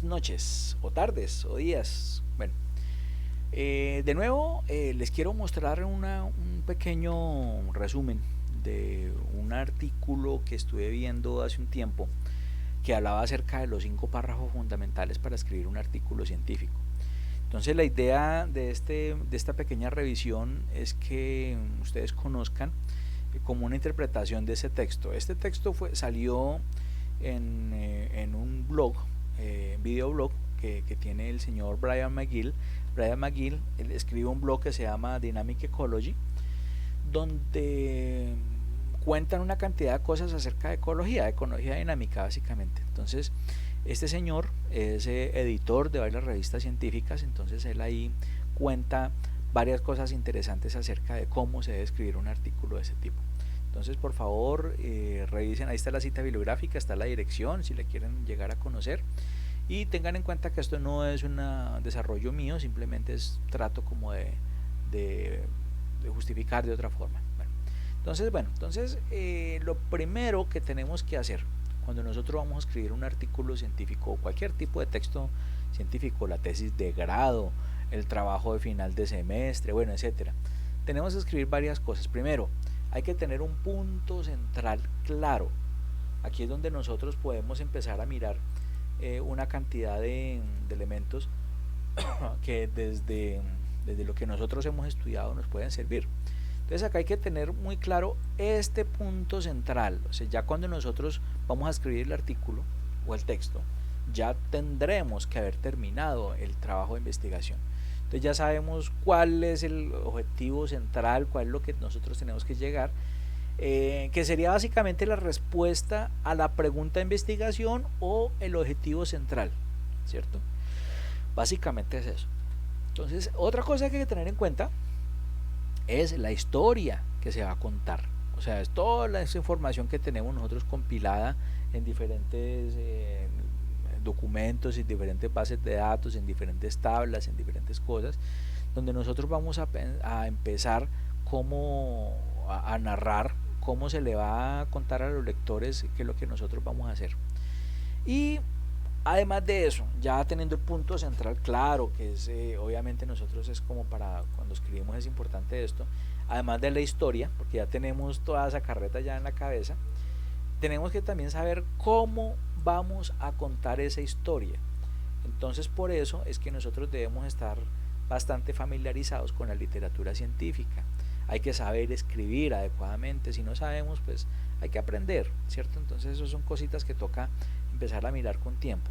Noches o tardes o días. Bueno, de nuevo les quiero mostrar un pequeño resumen de un artículo que estuve viendo hace un tiempo que hablaba acerca de los 5 párrafos fundamentales para escribir un artículo científico. Entonces la idea de esta pequeña revisión es que ustedes conozcan como una interpretación de ese texto. Este texto salió en un blog, videoblog que tiene el señor Brian McGill. Brian McGill él escribe un blog que se llama Dynamic Ecology, donde cuentan una cantidad de cosas acerca de ecología dinámica básicamente. Entonces, este señor es editor de varias revistas científicas, entonces él ahí cuenta varias cosas interesantes acerca de cómo se debe escribir un artículo de ese tipo. Entonces, por favor, revisen, ahí está la cita bibliográfica, está la dirección, si le quieren llegar a conocer. Y tengan en cuenta que esto no es un desarrollo mío, simplemente es trato como de justificar de otra forma. Entonces, lo primero que tenemos que hacer cuando nosotros vamos a escribir un artículo científico o cualquier tipo de texto científico, la tesis de grado, el trabajo de final de semestre, bueno, etcétera, tenemos que escribir varias cosas. Primero, hay que tener un punto central claro. Aquí es donde nosotros podemos empezar a mirar una cantidad de elementos que desde lo que nosotros hemos estudiado nos pueden servir. Entonces acá hay que tener muy claro este punto central. O sea, ya cuando nosotros vamos a escribir el artículo o el texto, ya tendremos que haber terminado el trabajo de investigación. Entonces ya sabemos cuál es el objetivo central, cuál es lo que nosotros tenemos que llegar, que sería básicamente la respuesta a la pregunta de investigación o el objetivo central, ¿cierto? Básicamente es eso. Entonces, otra cosa que hay que tener en cuenta es la historia que se va a contar. O sea, es toda esa información que tenemos nosotros compilada en diferentes documentos, en diferentes bases de datos, en diferentes tablas, en diferentes cosas, donde nosotros vamos a empezar a narrar cómo se le va a contar a los lectores qué es lo que nosotros vamos a hacer. Y además de eso, ya teniendo el punto central claro, que es obviamente nosotros es como para cuando escribimos es importante esto, además de la historia, porque ya tenemos toda esa carreta ya en la cabeza, tenemos que también saber cómo vamos a contar esa historia. Entonces por eso es que nosotros debemos estar bastante familiarizados con la literatura científica. Hay que saber escribir adecuadamente, si no sabemos pues hay que aprender, ¿cierto? Entonces eso son cositas que toca empezar a mirar con tiempo.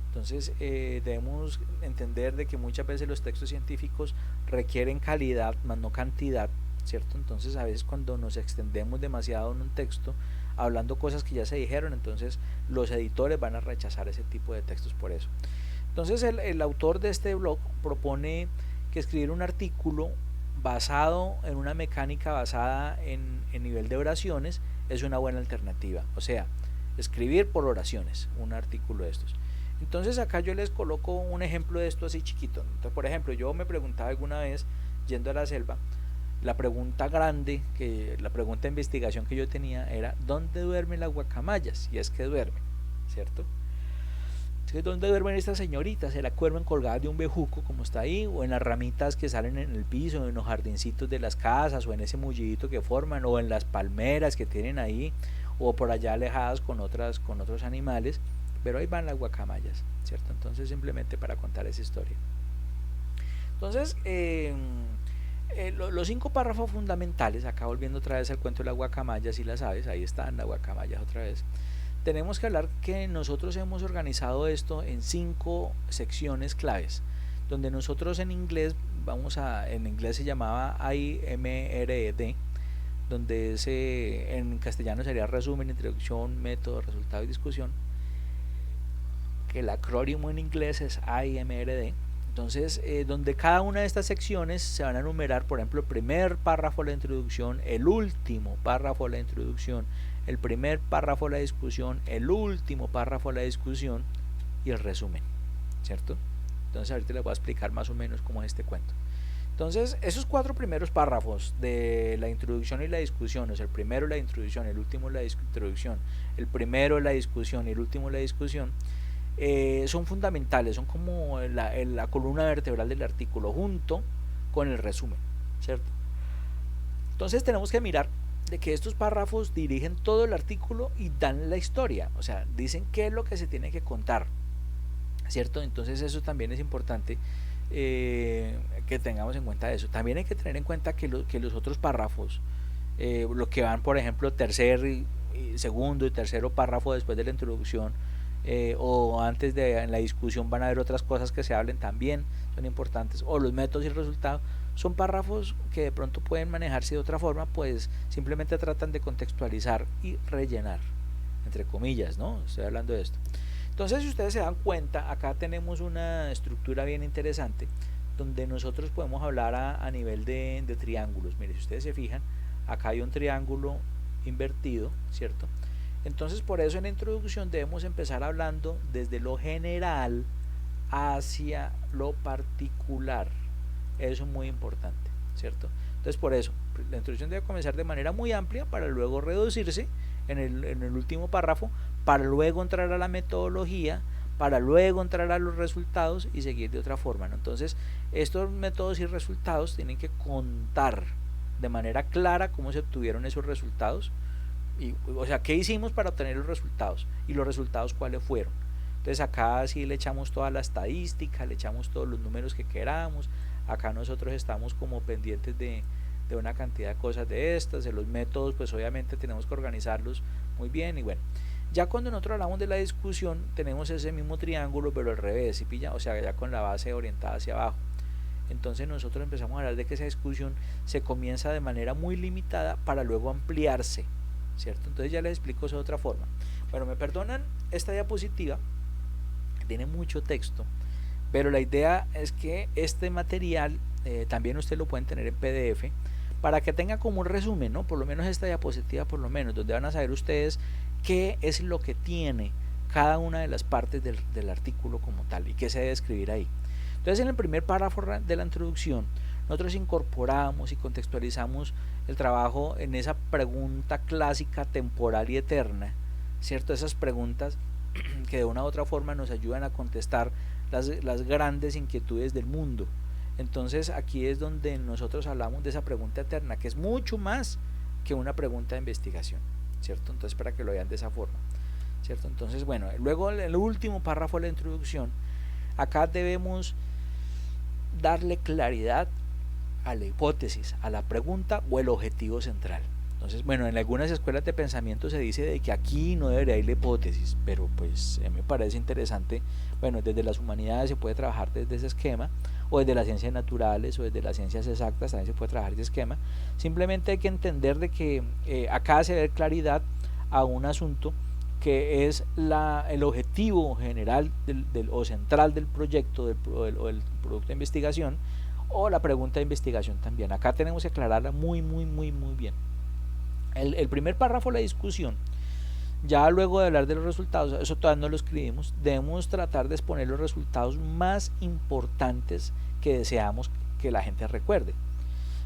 Entonces debemos entender de que muchas veces los textos científicos requieren calidad más no cantidad, ¿cierto? Entonces a veces cuando nos extendemos demasiado en un texto hablando cosas que ya se dijeron, entonces los editores van a rechazar ese tipo de textos por eso. Entonces el autor de este blog propone que escribir un artículo basado en una mecánica basada en nivel de oraciones es una buena alternativa. O sea, escribir por oraciones un artículo de estos. Entonces acá yo les coloco un ejemplo de esto así chiquito. Entonces, por ejemplo, yo me preguntaba alguna vez yendo a la selva, la pregunta grande, la pregunta de investigación que yo tenía era ¿dónde duermen las guacamayas? Y es que duermen, ¿cierto? ¿Dónde duermen estas señoritas? ¿Se la duermen colgadas de un bejuco como está ahí? ¿O en las ramitas que salen en el piso, en los jardincitos de las casas, o en ese mullidito que forman, o en las palmeras que tienen ahí, o por allá alejadas con otros animales? Pero ahí van las guacamayas, ¿cierto? Entonces simplemente para contar esa historia. Entonces, los 5 párrafos fundamentales, acá volviendo otra vez al cuento de las guacamayas y las aves, ahí están las guacamayas otra vez. Tenemos que hablar que nosotros hemos organizado esto en 5 secciones claves, donde nosotros en inglés en inglés se llamaba IMRD, donde en castellano sería resumen, introducción, método, resultado y discusión, que el acrónimo en inglés es IMRD. Entonces, donde cada una de estas secciones se van a enumerar, por ejemplo, el primer párrafo de la introducción, el último párrafo de la introducción, el primer párrafo de la discusión, el último párrafo de la discusión y el resumen, ¿cierto? Entonces ahorita les voy a explicar más o menos cómo es este cuento. Entonces, esos 4 primeros párrafos de la introducción y la discusión, o sea, el primero la introducción, el último la introducción, el primero la discusión y el último la discusión, son fundamentales, son como la columna vertebral del artículo junto con el resumen, ¿cierto? Entonces tenemos que mirar de que estos párrafos dirigen todo el artículo y dan la historia, o sea, dicen qué es lo que se tiene que contar, ¿cierto? Entonces eso también es importante que tengamos en cuenta eso. También hay que tener en cuenta que los otros párrafos, lo que van, por ejemplo, segundo y tercero párrafo después de la introducción, o antes de en la discusión van a haber otras cosas que se hablen también, son importantes, o los métodos y resultados, son párrafos que de pronto pueden manejarse de otra forma, pues simplemente tratan de contextualizar y rellenar, entre comillas, ¿no? Estoy hablando de esto. Entonces, si ustedes se dan cuenta, acá tenemos una estructura bien interesante donde nosotros podemos hablar a nivel de triángulos. Mire, si ustedes se fijan, acá hay un triángulo invertido, ¿cierto? Entonces, por eso en la introducción debemos empezar hablando desde lo general hacia lo particular. Eso es muy importante, ¿cierto? Entonces, por eso, la introducción debe comenzar de manera muy amplia para luego reducirse en el último párrafo, para luego entrar a la metodología, para luego entrar a los resultados y seguir de otra forma, ¿no? Entonces, estos métodos y resultados tienen que contar de manera clara cómo se obtuvieron esos resultados, o sea, qué hicimos para obtener los resultados y los resultados cuáles fueron. Entonces acá sí le echamos toda la estadística, le echamos todos los números que queramos, acá nosotros estamos como pendientes de una cantidad de cosas de estas, de los métodos, pues obviamente tenemos que organizarlos muy bien. Y bueno, ya cuando nosotros hablamos de la discusión tenemos ese mismo triángulo pero al revés, ¿sí pilla? O sea, ya con la base orientada hacia abajo. Entonces nosotros empezamos a hablar de que esa discusión se comienza de manera muy limitada para luego ampliarse, ¿cierto? Entonces ya les explico eso de otra forma. Bueno, me perdonan esta diapositiva, tiene mucho texto, pero la idea es que este material también ustedes lo pueden tener en PDF para que tenga como un resumen, ¿no? Por lo menos esta diapositiva, por lo menos, donde van a saber ustedes qué es lo que tiene cada una de las partes del artículo como tal y qué se debe escribir ahí. Entonces, en el primer párrafo de la introducción, nosotros incorporamos y contextualizamos el trabajo en esa pregunta clásica, temporal y eterna, ¿cierto? Esas preguntas que de una u otra forma nos ayudan a contestar las grandes inquietudes del mundo. Entonces aquí es donde nosotros hablamos de esa pregunta eterna, que es mucho más que una pregunta de investigación, ¿cierto? Entonces, para que lo vean de esa forma, ¿cierto? Entonces, bueno, luego el último párrafo de la introducción, acá debemos darle claridad a la hipótesis, a la pregunta o el objetivo central. Entonces, bueno, en algunas escuelas de pensamiento se dice de que aquí no debería ir la hipótesis, pero pues a mí me parece interesante. Bueno, desde las humanidades se puede trabajar desde ese esquema, o desde las ciencias naturales o desde las ciencias exactas también se puede trabajar ese esquema. Simplemente hay que entender de que acá se da claridad a un asunto que es el objetivo general o central del proyecto o del producto de investigación, o la pregunta de investigación también. Acá tenemos que aclararla muy bien. El primer párrafo de la discusión, ya luego de hablar de los resultados, eso todavía no lo escribimos, debemos tratar de exponer los resultados más importantes que deseamos que la gente recuerde.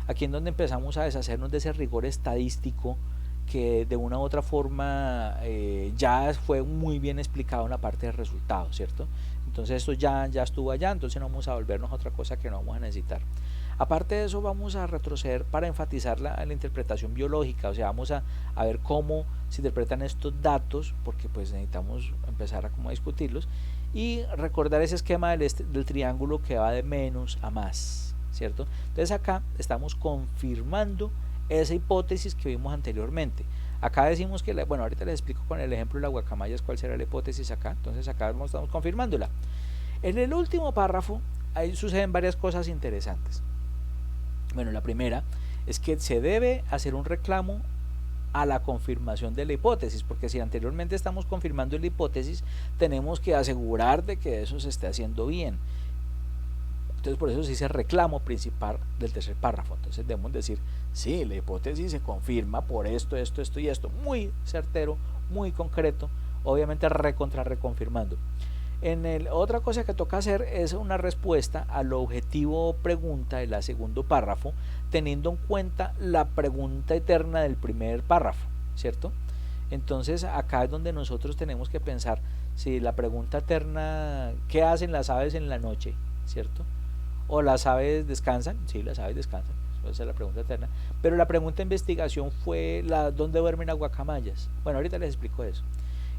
Aquí es donde empezamos a deshacernos de ese rigor estadístico que de una u otra forma ya fue muy bien explicado en la parte de resultados, ¿cierto? Entonces esto ya estuvo allá, entonces no vamos a volvernos a otra cosa que no vamos a necesitar. Aparte de eso, vamos a retroceder para enfatizar la interpretación biológica, o sea, vamos a ver cómo se interpretan estos datos, porque pues necesitamos empezar a discutirlos, y recordar ese esquema del triángulo que va de menos a más, ¿cierto? Entonces acá estamos confirmando esa hipótesis que vimos anteriormente. Acá decimos que, bueno, ahorita les explico con el ejemplo de la guacamayas cuál será la hipótesis acá, entonces acá estamos confirmándola. En el último párrafo, ahí suceden varias cosas interesantes. Bueno, la primera es que se debe hacer un reclamo a la confirmación de la hipótesis, porque si anteriormente estamos confirmando la hipótesis, tenemos que asegurar de que eso se esté haciendo bien. Entonces, por eso se dice reclamo principal del tercer párrafo. Entonces debemos decir, sí, la hipótesis se confirma por esto y esto, muy certero, muy concreto, obviamente reconfirmando. Otra cosa que toca hacer es una respuesta al objetivo pregunta del segundo párrafo, teniendo en cuenta la pregunta eterna del primer párrafo, ¿cierto? Entonces acá es donde nosotros tenemos que pensar si la pregunta terna, ¿qué hacen las aves en la noche? ¿Cierto? ¿O las aves descansan? Sí, las aves descansan. Esa es la pregunta terna. Pero la pregunta de investigación fue ¿dónde duermen las guacamayas? Bueno, ahorita les explico eso.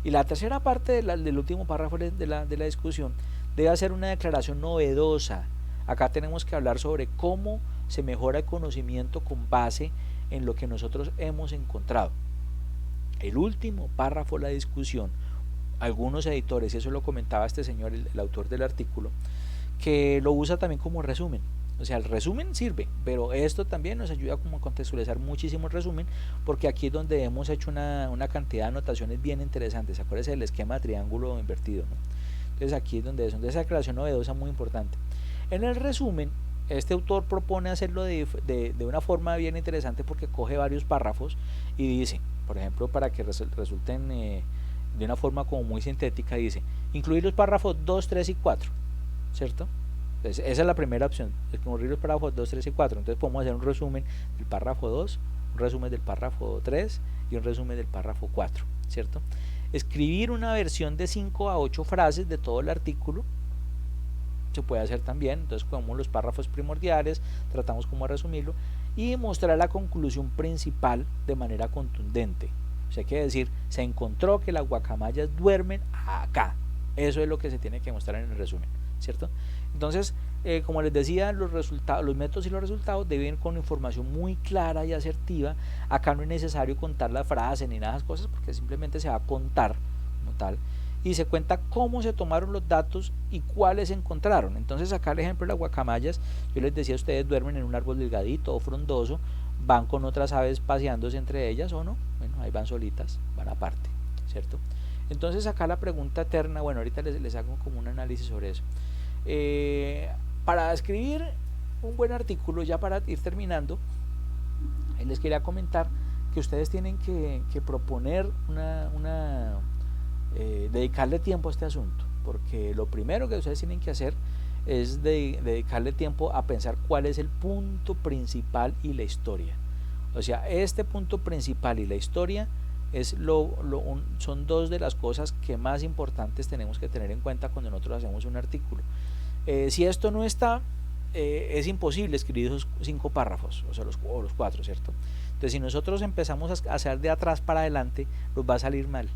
Y la tercera parte del último párrafo de la discusión debe hacer una declaración novedosa. Acá tenemos que hablar sobre cómo se mejora el conocimiento con base en lo que nosotros hemos encontrado. El último párrafo de la discusión, algunos editores, y eso lo comentaba este señor, el autor del artículo, que lo usa también como resumen. O sea, el resumen sirve, pero esto también nos ayuda como a contextualizar muchísimo el resumen, porque aquí es donde hemos hecho una cantidad de anotaciones bien interesantes. Acuérdense del esquema de triángulo invertido, ¿no? Entonces aquí es donde esa declaración novedosa muy importante. En el resumen, este autor propone hacerlo de una forma bien interesante, porque coge varios párrafos y dice, por ejemplo, para que resulten de una forma como muy sintética, dice, incluir los párrafos 2, 3 y 4, ¿cierto? Entonces, esa es la primera opción, incluir los párrafos 2, 3 y 4. Entonces podemos hacer un resumen del párrafo 2, un resumen del párrafo 3 y un resumen del párrafo 4, ¿cierto? Escribir una versión de 5 a 8 frases de todo el artículo se puede hacer también. Entonces, como los párrafos primordiales, tratamos como resumirlo y mostrar la conclusión principal de manera contundente. O sea, quiere decir, se encontró que las guacamayas duermen acá. Eso es lo que se tiene que mostrar en el resumen, ¿cierto? Entonces, como les decía, los métodos y los resultados deben con información muy clara y asertiva. Acá no es necesario contar la frase ni nada de esas cosas, porque simplemente se va a contar como tal, y se cuenta cómo se tomaron los datos y cuáles se encontraron. Entonces, acá el ejemplo de las guacamayas, yo les decía, ustedes duermen en un árbol delgadito o frondoso, van con otras aves paseándose entre ellas o no, bueno, ahí van solitas, van aparte, ¿cierto? Entonces acá la pregunta eterna, bueno, ahorita les hago como un análisis sobre eso. Para escribir un buen artículo, ya para ir terminando, les quería comentar que ustedes tienen que proponer dedicarle tiempo a este asunto, porque lo primero que ustedes tienen que hacer es dedicarle tiempo a pensar cuál es el punto principal y la historia. O sea, este punto principal y la historia son dos de las cosas que más importantes tenemos que tener en cuenta cuando nosotros hacemos un artículo. Si esto no está, es imposible escribir esos 5 párrafos, o sea, los 4, ¿cierto? Entonces, si nosotros empezamos a hacer de atrás para adelante, nos va a salir mal.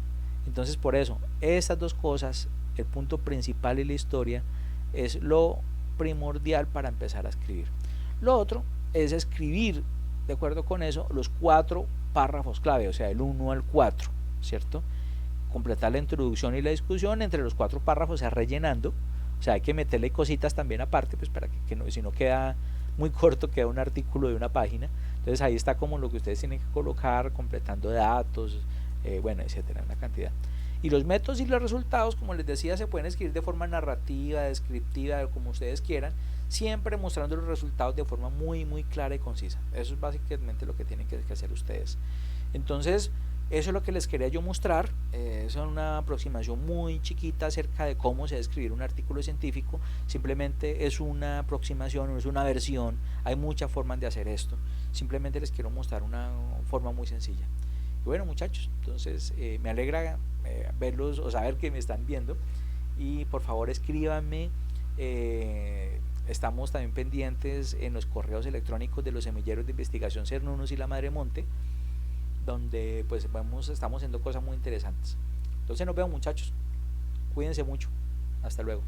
Entonces, por eso, estas dos cosas, el punto principal y la historia, es lo primordial para empezar a escribir. Lo otro es escribir, de acuerdo con eso, los 4 párrafos clave, o sea, el 1 al 4, ¿cierto? Completar la introducción y la discusión entre los 4 párrafos, se rellenando. O sea, hay que meterle cositas también aparte, pues para que no, si no queda muy corto, queda un artículo de una página. Entonces ahí está como lo que ustedes tienen que colocar, completando datos, bueno, etcétera, una cantidad. Y los métodos y los resultados, como les decía, se pueden escribir de forma narrativa, descriptiva, como ustedes quieran, siempre mostrando los resultados de forma muy, muy clara y concisa. Eso es básicamente lo que tienen que hacer ustedes. Entonces, eso es lo que les quería yo mostrar. Es una aproximación muy chiquita acerca de cómo se debe escribir un artículo científico. Simplemente es una aproximación, es una versión. Hay muchas formas de hacer esto. Simplemente les quiero mostrar una forma muy sencilla. Y bueno, muchachos, entonces me alegra verlos o saber que me están viendo. Y por favor escríbanme. Estamos también pendientes en los correos electrónicos de los semilleros de investigación Cernunos y La Madremonte, donde pues estamos haciendo cosas muy interesantes. Entonces nos vemos, muchachos, cuídense mucho, hasta luego.